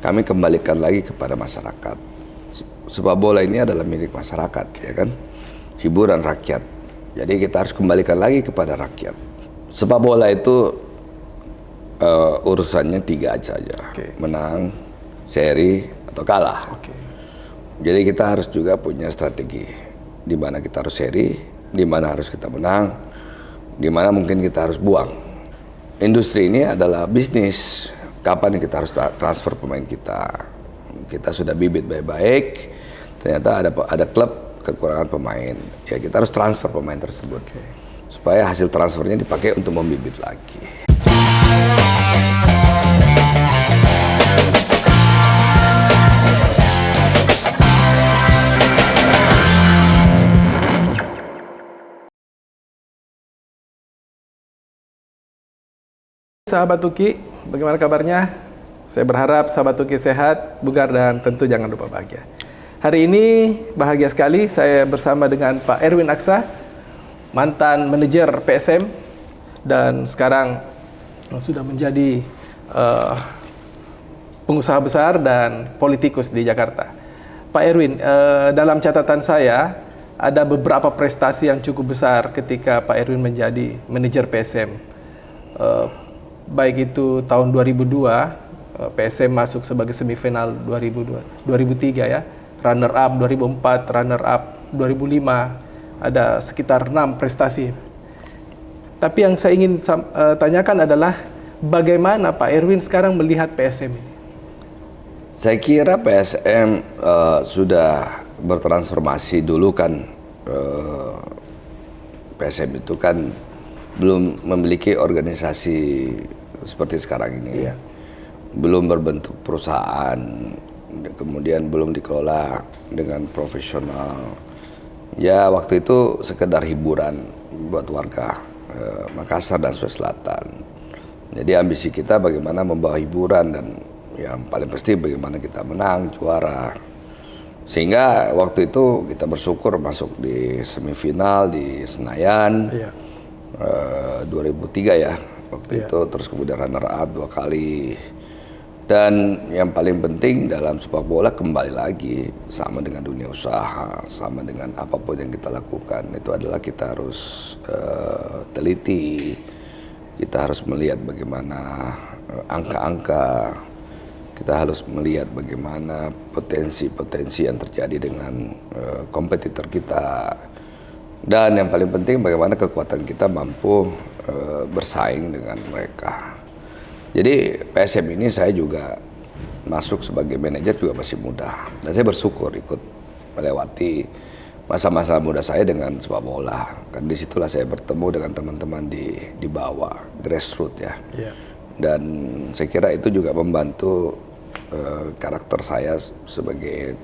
kami kembalikan lagi kepada masyarakat. Sepak bola ini adalah milik masyarakat, ya kan? Hiburan rakyat. Jadi kita harus kembalikan lagi kepada rakyat. Sepak bola itu urusannya 3 saja, menang, seri, atau kalah. Jadi kita harus juga punya strategi, di mana kita harus seri, di mana harus kita menang, di mana mungkin kita harus buang. Industri ini adalah bisnis. Kapan kita harus transfer pemain kita? Kita sudah bibit baik-baik, ternyata ada klub kekurangan pemain. Ya kita harus transfer pemain tersebut supaya hasil transfernya dipakai untuk membibit lagi. Sahabat Tuki, bagaimana kabarnya? Saya berharap sahabat Tuki sehat, bugar, dan tentu jangan lupa bahagia. Hari ini bahagia sekali saya bersama dengan Pak Erwin Aksa, mantan manajer PSM dan sekarang sudah menjadi pengusaha besar dan politikus di Jakarta. Pak Erwin, dalam catatan saya ada beberapa prestasi yang cukup besar ketika Pak Erwin menjadi manajer PSM. Baik itu tahun 2002 PSM masuk sebagai semifinal 2003 ya, runner up 2004, runner up 2005, ada sekitar 6 prestasi. Tapi yang saya ingin tanyakan adalah bagaimana Pak Erwin sekarang melihat PSM ini? Saya kira PSM sudah bertransformasi. Dulu kan PSM itu kan belum memiliki organisasi seperti sekarang ini. Belum berbentuk perusahaan, kemudian belum dikelola dengan profesional. Ya waktu itu sekedar hiburan buat warga Makassar dan Sulawesi Selatan. Jadi ambisi kita bagaimana membawa hiburan dan yang paling pasti bagaimana kita menang, juara. Sehingga waktu itu kita bersyukur masuk di semifinal di Senayan 2003 ya waktu itu, terus kemudian runner up 2 kali. Dan yang paling penting dalam sepak bola kembali lagi sama dengan dunia usaha, sama dengan apapun yang kita lakukan itu adalah kita harus teliti, kita harus melihat bagaimana angka-angka, kita harus melihat bagaimana potensi-potensi yang terjadi dengan kompetitor kita, dan yang paling penting bagaimana kekuatan kita mampu bersaing dengan mereka. Jadi PSM ini saya juga masuk sebagai manajer juga masih muda, dan saya bersyukur ikut melewati masa-masa muda saya dengan sepak bola. Kan disitulah saya bertemu dengan teman-teman di bawah grassroots ya. Dan saya kira itu juga membantu karakter saya sebagai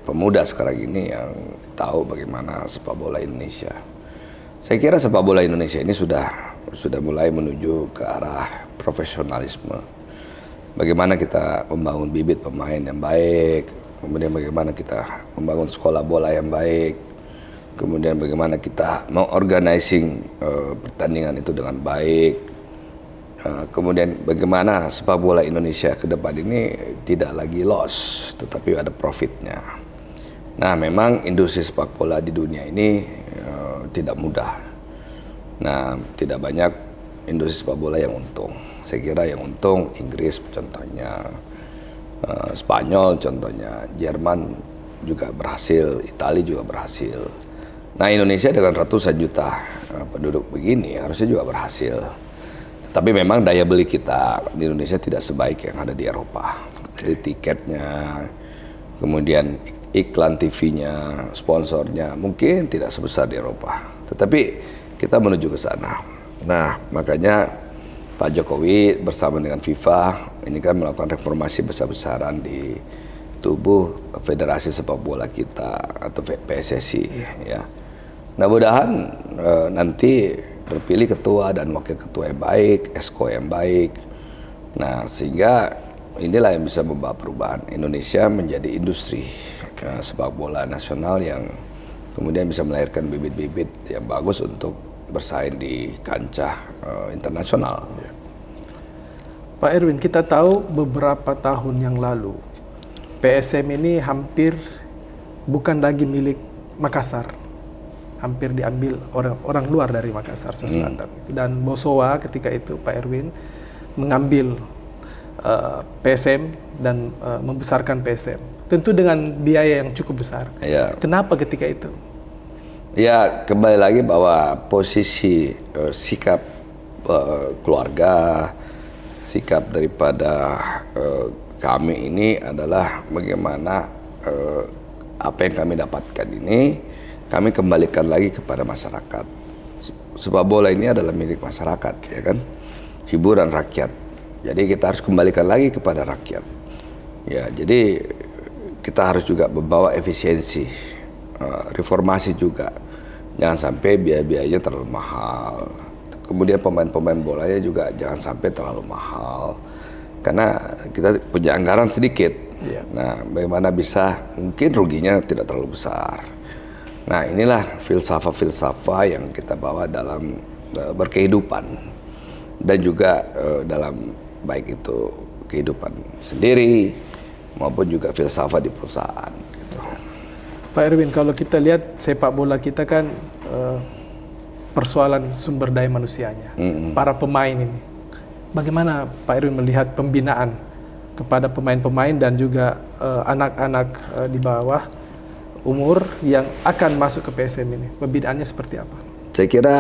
pemuda sekarang ini yang tahu bagaimana sepak bola Indonesia. Saya kira sepak bola Indonesia ini sudah mulai menuju ke arah profesionalisme. Bagaimana kita membangun bibit pemain yang baik, kemudian bagaimana kita membangun sekolah bola yang baik, kemudian bagaimana kita mengorganising pertandingan itu dengan baik, kemudian bagaimana sepak bola Indonesia ke depan ini tidak lagi loss, tetapi ada profitnya. Nah, memang industri sepak bola di dunia ini tidak mudah. Nah, tidak banyak industri sepak bola yang untung. Saya kira yang untung Inggris contohnya, Spanyol contohnya, Jerman juga berhasil, Italia juga berhasil. Nah, Indonesia dengan ratusan juta penduduk begini harusnya juga berhasil. Tapi memang daya beli kita di Indonesia tidak sebaik yang ada di Eropa. Jadi tiketnya, kemudian iklan TV-nya, sponsornya mungkin tidak sebesar di Eropa. Tetapi kita menuju ke sana. Nah, makanya Pak Jokowi bersama dengan FIFA ini kan melakukan reformasi besar-besaran di tubuh Federasi Sepak Bola kita atau PSSI ya. Nah, mudah-mudahan nanti terpilih ketua dan wakil ketua yang baik, esko yang baik. Nah, sehingga inilah yang bisa membawa perubahan Indonesia menjadi industri sepak bola nasional yang kemudian bisa melahirkan bibit-bibit yang bagus untuk bersaing di kancah internasional. Pak Erwin, kita tahu beberapa tahun yang lalu PSM ini hampir bukan lagi milik Makassar, hampir diambil orang luar dari Makassar Selatan. Dan Bosowa ketika itu Pak Erwin mengambil PSM dan membesarkan PSM, tentu dengan biaya yang cukup besar. Ya. Kenapa ketika itu? Ya, kembali lagi bahwa posisi sikap keluarga, sikap daripada kami ini adalah bagaimana apa yang kami dapatkan ini kami kembalikan lagi kepada masyarakat. Sepak bola ini adalah milik masyarakat, ya kan, hiburan rakyat. Jadi kita harus kembalikan lagi kepada rakyat. Ya, jadi kita harus juga membawa efisiensi, reformasi juga. Jangan sampai biaya-biayanya terlalu mahal. Kemudian pemain-pemain bolanya juga jangan sampai terlalu mahal. Karena kita punya anggaran sedikit. Iya. Nah, bagaimana bisa mungkin ruginya tidak terlalu besar. Nah, inilah filsafah-filsafah yang kita bawa dalam berkehidupan dan juga dalam baik itu kehidupan sendiri maupun juga filsafat di perusahaan. Gitu. Pak Erwin, kalau kita lihat sepak bola kita kan persoalan sumber daya manusianya, para pemain ini. Bagaimana Pak Erwin melihat pembinaan kepada pemain-pemain dan juga anak-anak di bawah umur yang akan masuk ke PSM ini? Pembinaannya seperti apa? Saya kira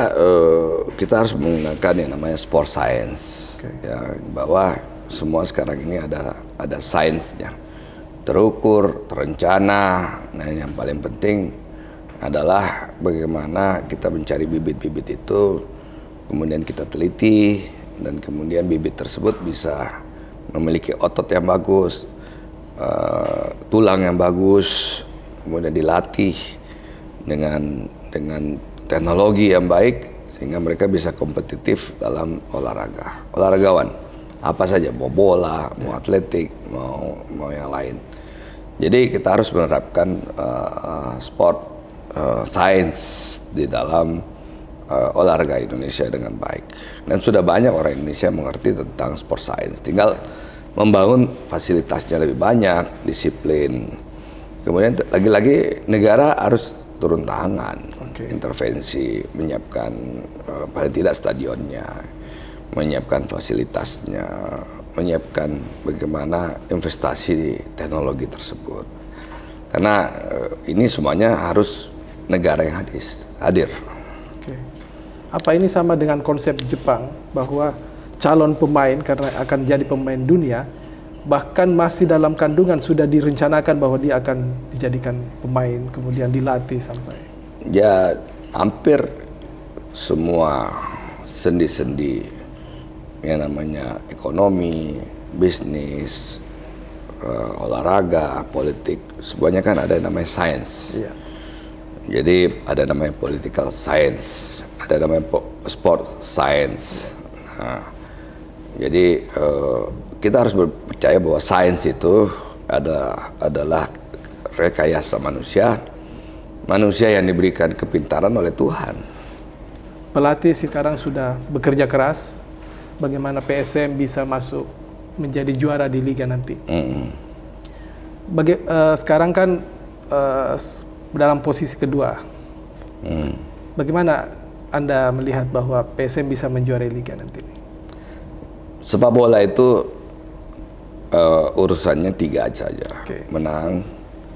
kita harus menggunakan yang namanya sport science, ya, bahwa semua sekarang ini ada sainsnya, terukur, terencana. Nah, yang paling penting adalah bagaimana kita mencari bibit-bibit itu, kemudian kita teliti, dan kemudian bibit tersebut bisa memiliki otot yang bagus, tulang yang bagus, kemudian dilatih dengan teknologi yang baik sehingga mereka bisa kompetitif dalam olahraga. Olahragawan apa saja, mau bola, mau atletik, mau yang lain. Jadi kita harus menerapkan sport science di dalam olahraga Indonesia dengan baik. Dan sudah banyak orang Indonesia mengerti tentang sport science. Tinggal membangun fasilitasnya lebih banyak, disiplin. Kemudian lagi-lagi negara harus turun tangan, intervensi, menyiapkan paling tidak stadionnya, menyiapkan fasilitasnya, menyiapkan bagaimana investasi teknologi tersebut. Karena ini semuanya harus negara yang hadir. Apa ini sama dengan konsep Jepang bahwa calon pemain karena akan jadi pemain dunia bahkan masih dalam kandungan sudah direncanakan bahwa dia akan dijadikan pemain kemudian dilatih sampai? Ya, hampir semua sendi-sendi yang namanya ekonomi, bisnis, olahraga, politik, semuanya kan ada yang namanya science. Iya. Jadi ada namanya political science, ada namanya sport science. Nah, jadi kita harus percaya bahwa sains itu adalah rekayasa manusia yang diberikan kepintaran oleh Tuhan. Pelatih sekarang sudah bekerja keras. Bagaimana PSM bisa masuk menjadi juara di liga nanti? Sekarang kan dalam posisi kedua. Bagaimana Anda melihat bahwa PSM bisa menjuarai liga nanti? Sepak bola itu urusannya 3 saja, menang,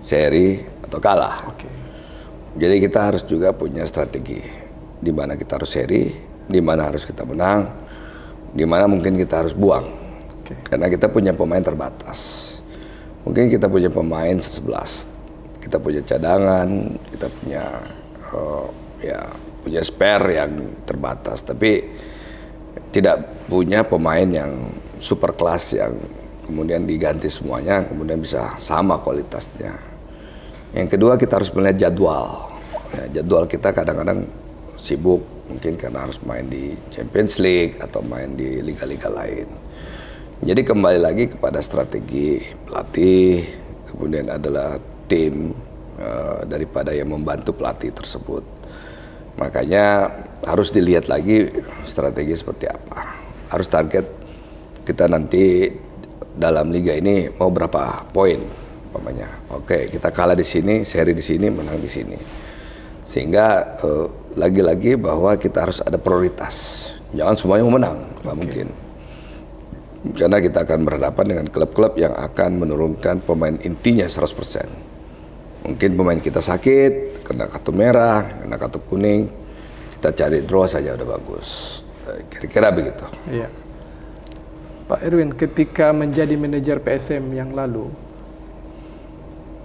seri, atau kalah. Jadi kita harus juga punya strategi, di mana kita harus seri, di mana harus kita menang, di mana mungkin kita harus buang, karena kita punya pemain terbatas. Mungkin kita punya pemain 11, kita punya cadangan, kita punya punya spare yang terbatas, tapi tidak punya pemain yang super kelas yang kemudian diganti semuanya, kemudian bisa sama kualitasnya. Yang kedua, kita harus melihat jadwal. Ya, jadwal kita kadang-kadang sibuk, mungkin karena harus main di Champions League atau main di liga-liga lain. Jadi kembali lagi kepada strategi pelatih, kemudian adalah tim daripada yang membantu pelatih tersebut. Makanya harus dilihat lagi strategi seperti apa. Harus target kita nanti dalam liga ini mau berapa poin, umpamanya. Oke, kita kalah di sini, seri di sini, menang di sini. Sehingga lagi-lagi bahwa kita harus ada prioritas. Jangan semuanya mau menang, nggak mungkin. Karena kita akan berhadapan dengan klub-klub yang akan menurunkan pemain intinya 100%. Mungkin pemain kita sakit, kena kartu merah, kena kartu kuning, kita cari draw saja udah bagus. Kira-kira begitu. Iya. Pak Erwin, ketika menjadi manajer PSM yang lalu,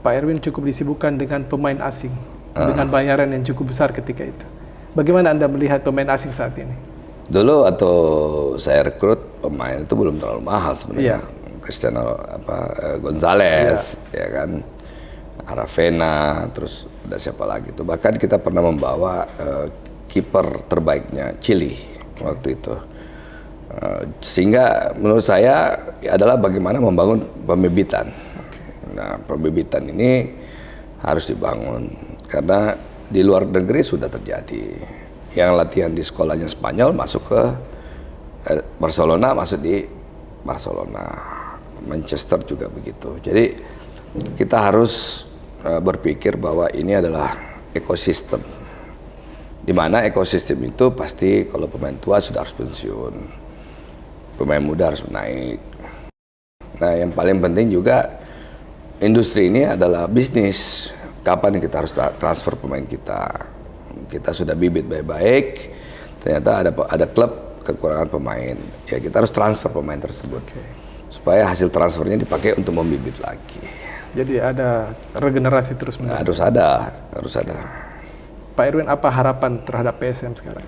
Pak Erwin cukup disibukkan dengan pemain asing, dengan bayaran yang cukup besar ketika itu. Bagaimana Anda melihat pemain asing saat ini? Dulu atau saya rekrut pemain itu belum terlalu mahal sebenarnya. Cristiano Gonzalez, ya kan, Aravena, terus ada siapa lagi tuh. Bahkan kita pernah membawa kiper terbaiknya Chili waktu itu. Sehingga menurut saya adalah bagaimana membangun pembibitan. Nah, pembibitan ini harus dibangun karena di luar negeri sudah terjadi. Yang latihan di sekolahnya Spanyol masuk ke Barcelona, masuk di Barcelona. Manchester juga begitu. Jadi kita harus berpikir bahwa ini adalah ekosistem. Di mana ekosistem itu pasti kalau pemain tua sudah harus pensiun. Pemain muda harus naik. Nah, yang paling penting juga industri ini adalah bisnis. Kapan kita harus transfer pemain kita? Kita sudah bibit baik-baik, ternyata ada klub kekurangan pemain. Ya kita harus transfer pemain tersebut. Supaya hasil transfernya dipakai untuk membibit lagi. Jadi ada regenerasi terus-menerus. Harus ada. Pak Erwin, apa harapan terhadap PSM sekarang?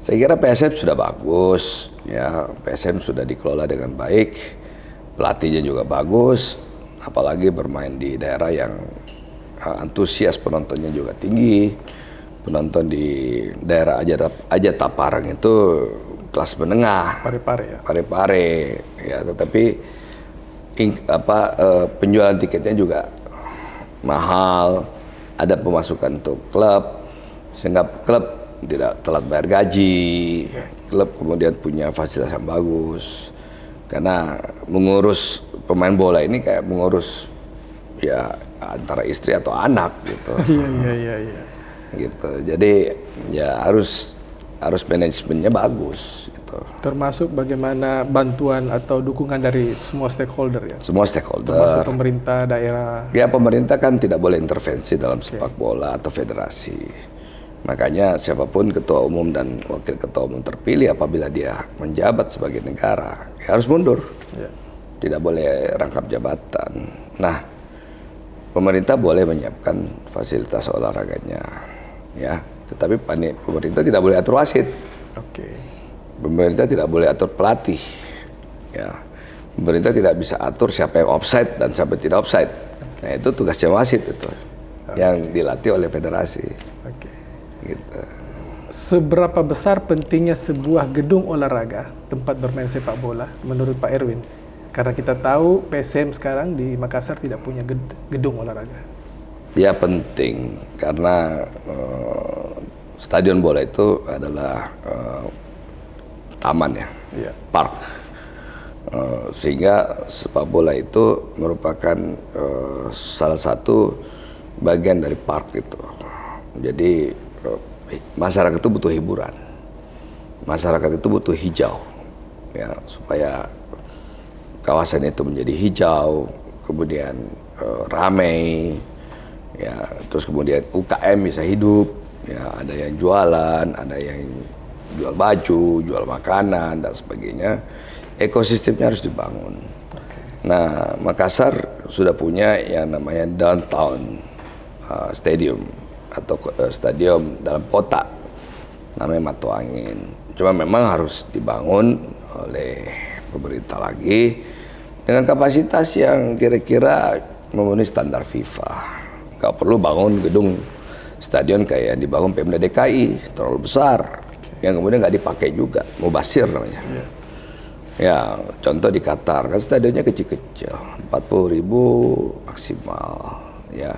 Saya kira PSM sudah bagus, ya PSM sudah dikelola dengan baik, pelatihnya juga bagus, apalagi bermain di daerah yang antusias penontonnya juga tinggi. Penonton di daerah Ajataparang itu kelas menengah, Parepare, ya. Tetapi penjualan tiketnya juga mahal, ada pemasukan untuk klub, sehingga klub tidak telat bayar gaji, klub kemudian punya fasilitas yang bagus. Karena mengurus pemain bola ini kayak mengurus ya antara istri atau anak gitu. Iya. Gitu. Jadi ya harus manajemennya bagus gitu. Termasuk bagaimana bantuan atau dukungan dari semua stakeholder ya. Semua stakeholder. Termasuk pemerintah daerah. Ya pemerintah kan tidak boleh intervensi dalam sepak bola atau federasi. Makanya siapapun ketua umum dan wakil ketua umum terpilih apabila dia menjabat sebagai negara ya harus mundur. Tidak boleh rangkap jabatan. Nah, pemerintah boleh menyiapkan fasilitas olahraganya. Ya, tetapi pemerintah tidak boleh atur wasit. Pemerintah tidak boleh atur pelatih. Ya, pemerintah tidak bisa atur siapa yang offside dan siapa tidak offside. Nah itu tugasnya wasit itu, yang dilatih oleh federasi. Gitu. Seberapa besar pentingnya sebuah gedung olahraga tempat bermain sepak bola menurut Pak Erwin? Karena kita tahu PSM sekarang di Makassar tidak punya gedung olahraga. Ya penting karena stadion bola itu adalah taman ya, park. Sehingga sepak bola itu merupakan salah satu bagian dari park itu. Jadi masyarakat itu butuh hiburan, masyarakat itu butuh hijau, ya supaya kawasan itu menjadi hijau, kemudian ramai. Ya, terus kemudian UKM bisa hidup, ya ada yang jualan, ada yang jual baju, jual makanan dan sebagainya. Ekosistemnya harus dibangun. Nah, Makassar sudah punya yang namanya downtown stadium atau stadium dalam kota, namanya Matuangin. Cuma memang harus dibangun oleh pemerintah lagi dengan kapasitas yang kira-kira memenuhi standar FIFA. Gak perlu bangun gedung stadion kayak yang dibangun Pemda DKI, terlalu besar, yang kemudian nggak dipakai juga, mubazir namanya. Ya, contoh di Qatar kan stadionnya kecil-kecil, 40.000 maksimal, ya.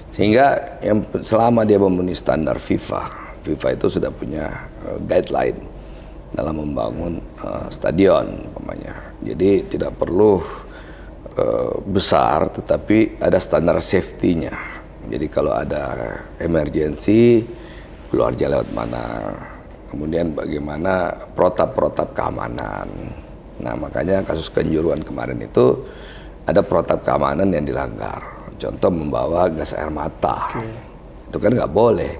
Sehingga yang selama dia memenuhi standar FIFA itu sudah punya guideline dalam membangun stadion umpamanya. Jadi tidak perlu besar, tetapi ada standar safety-nya. Jadi kalau ada emergency, keluarnya lewat mana, kemudian bagaimana protap-protap keamanan. Nah, makanya kasus Kanjuruhan kemarin itu ada protap keamanan yang dilanggar. Contoh membawa gas air mata. Itu kan nggak boleh.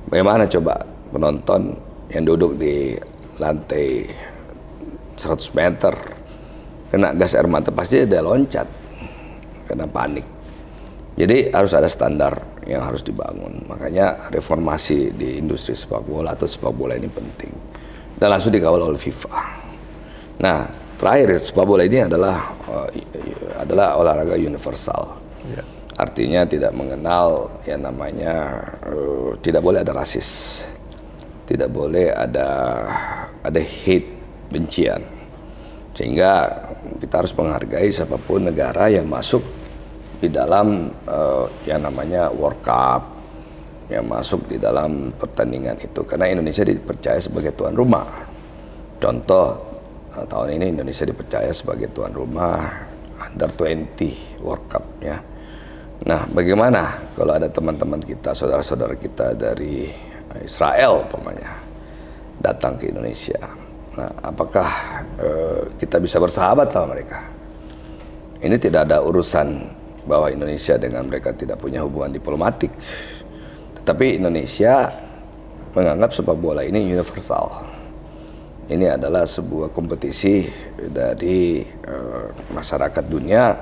Bagaimana coba penonton yang duduk di lantai 100 meter kena gas air mata, pasti dia loncat karena panik. Jadi harus ada standar yang harus dibangun. Makanya reformasi di industri sepak bola atau sepak bola ini penting dan langsung dikawal oleh FIFA. Nah, terakhir sepak bola ini adalah olahraga universal. Artinya tidak mengenal yang namanya tidak boleh ada rasis, tidak boleh ada hate, bencian. Sehingga kita harus menghargai siapapun negara yang masuk di dalam yang namanya World Cup, yang masuk di dalam pertandingan itu, karena Indonesia dipercaya sebagai tuan rumah. Contoh, tahun ini Indonesia dipercaya sebagai tuan rumah Under 20 World Cup ya. Nah, bagaimana kalau ada teman-teman kita, saudara-saudara kita dari Israel umpamanya datang ke Indonesia? Nah, apakah kita bisa bersahabat sama mereka? Ini tidak ada urusan bahwa Indonesia dengan mereka tidak punya hubungan diplomatik, tetapi Indonesia menganggap sepak bola ini universal. Ini adalah sebuah kompetisi dari masyarakat dunia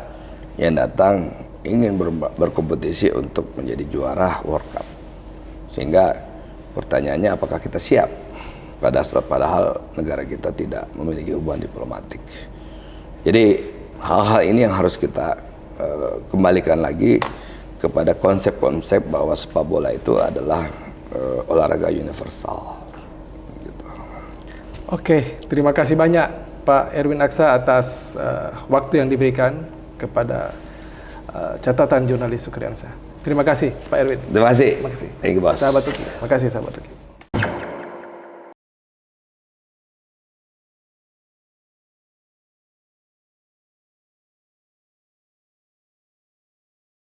yang datang ingin berkompetisi untuk menjadi juara World Cup. Sehingga pertanyaannya, apakah kita siap? Padahal negara kita tidak memiliki hubungan diplomatik. Jadi hal-hal ini yang harus kita kembalikan lagi kepada konsep-konsep bahwa sepak bola itu adalah olahraga universal. Gitu. Oke, terima kasih banyak Pak Erwin Aksa atas waktu yang diberikan kepada catatan jurnalis Sukriyansyah. Terima kasih Pak Erwin. Terima kasih. Terima kasih. Thank you, Bos. Sahabat Uki. Terima kasih sahabat Uki.